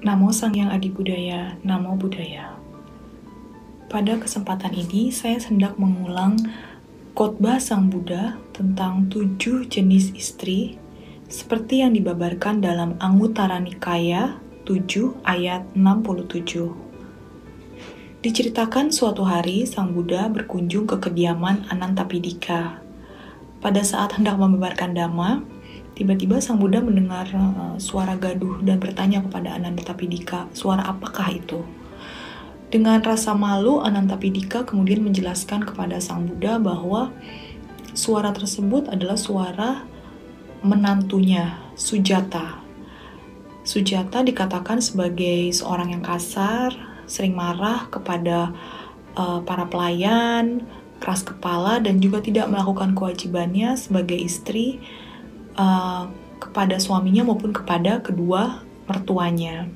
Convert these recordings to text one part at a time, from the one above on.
Namo Sang Hyang Adi Budaya, Namo Buddhaya. Pada kesempatan ini, saya hendak mengulang khotbah Sang Buddha tentang 7 jenis istri seperti yang dibabarkan dalam Anguttara Nikaya 7 ayat 67. Diceritakan suatu hari Sang Buddha berkunjung ke kediaman Anantapindika. Pada saat hendak membabarkan Dhamma, tiba-tiba Sang Buddha mendengar suara gaduh dan bertanya kepada Anantapindika, suara apakah itu? Dengan rasa malu, Anantapindika kemudian menjelaskan kepada Sang Buddha bahwa suara tersebut adalah suara menantunya, Sujata. Sujata dikatakan sebagai seorang yang kasar, sering marah kepada para pelayan, keras kepala, dan juga tidak melakukan kewajibannya sebagai istri kepada suaminya maupun kepada kedua mertuanya.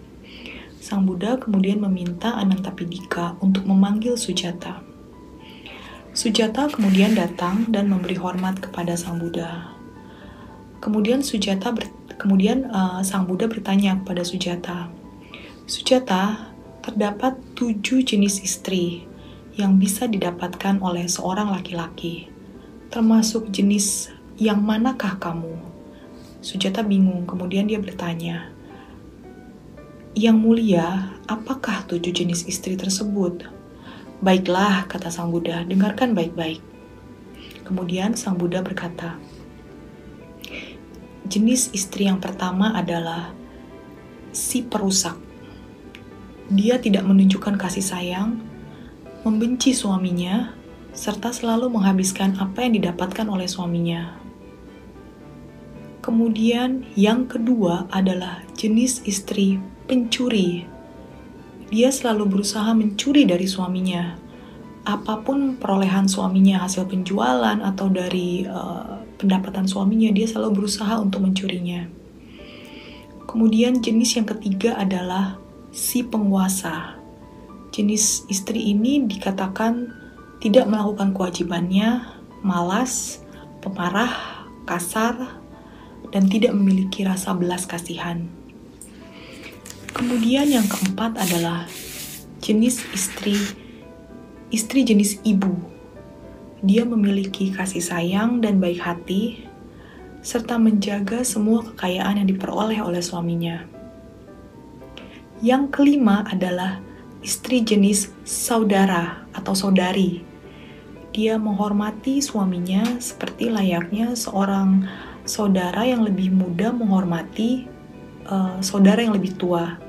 Sang Buddha kemudian meminta Anantapindika untuk memanggil Sujata. Sujata kemudian datang dan memberi hormat kepada Sang Buddha. Kemudian Sang Buddha bertanya kepada Sujata, Sujata, terdapat 7 jenis istri yang bisa didapatkan oleh seorang laki-laki, termasuk jenis yang manakah kamu? Sujata bingung, kemudian dia bertanya, Yang mulia, apakah 7 jenis istri tersebut? Baiklah, kata Sang Buddha, dengarkan baik-baik. Kemudian Sang Buddha berkata, jenis istri yang pertama adalah si perusak. Dia tidak menunjukkan kasih sayang, membenci suaminya, serta selalu menghabiskan apa yang didapatkan oleh suaminya. Kemudian yang kedua adalah jenis istri pencuri. Dia selalu berusaha mencuri dari suaminya. Apapun perolehan suaminya, hasil penjualan atau dari pendapatan suaminya, dia selalu berusaha untuk mencurinya. Kemudian jenis yang ketiga adalah si penguasa. Jenis istri ini dikatakan tidak melakukan kewajibannya, malas, pemarah, kasar, dan tidak memiliki rasa belas kasihan. Kemudian yang keempat adalah jenis istri jenis ibu. Dia memiliki kasih sayang dan baik hati, serta menjaga semua kekayaan yang diperoleh oleh suaminya. Yang kelima adalah istri jenis saudara atau saudari. Dia menghormati suaminya seperti layaknya seorang saudara yang lebih muda menghormati saudara yang lebih tua.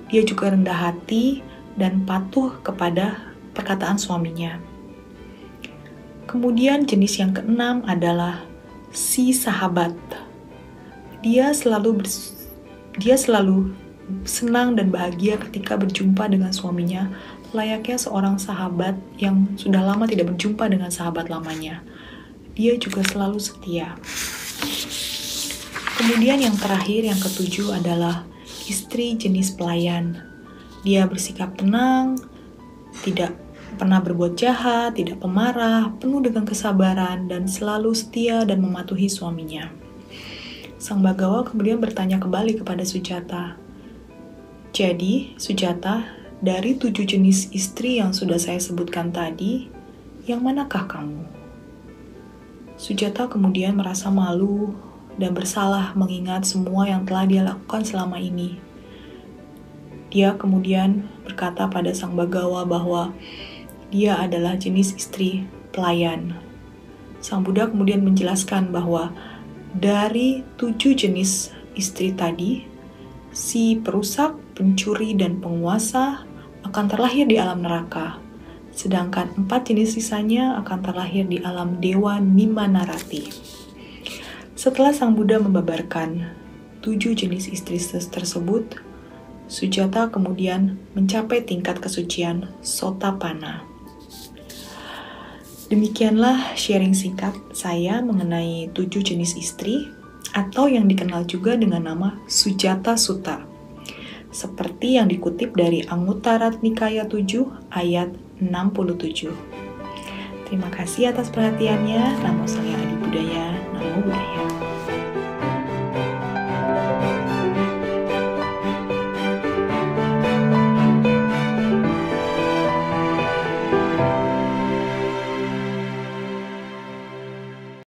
Dia juga rendah hati dan patuh kepada perkataan suaminya. Kemudian jenis yang keenam adalah si sahabat. Dia selalu senang dan bahagia ketika berjumpa dengan suaminya, layaknya seorang sahabat yang sudah lama tidak berjumpa dengan sahabat lamanya. Dia juga selalu setia. Kemudian yang terakhir, yang ketujuh adalah istri jenis pelayan. Dia bersikap tenang, tidak pernah berbuat jahat, tidak pemarah, penuh dengan kesabaran, dan selalu setia dan mematuhi suaminya. Sang Bagawa kemudian bertanya kembali kepada Sujata. Jadi, Sujata, dari 7 jenis istri yang sudah saya sebutkan tadi, yang manakah kamu? Sujata kemudian merasa malu dan bersalah mengingat semua yang telah dia lakukan selama ini. Dia kemudian berkata pada Sang Bagawa bahwa dia adalah jenis istri pelayan. Sang Buddha kemudian menjelaskan bahwa dari 7 jenis istri tadi, si perusak, pencuri, dan penguasa akan terlahir di alam neraka, sedangkan 4 jenis sisanya akan terlahir di alam Dewa Nimanarati. Setelah Sang Buddha membabarkan 7 jenis istri tersebut, Sujata kemudian mencapai tingkat kesucian Sotapanna. Demikianlah sharing singkat saya mengenai 7 jenis istri, atau yang dikenal juga dengan nama Sujata Sutta, seperti yang dikutip dari Anguttara Nikaya 7 ayat 67. Terima kasih atas perhatiannya. Namo Sang Hyang Adi Budaya, Namo Buddhaya.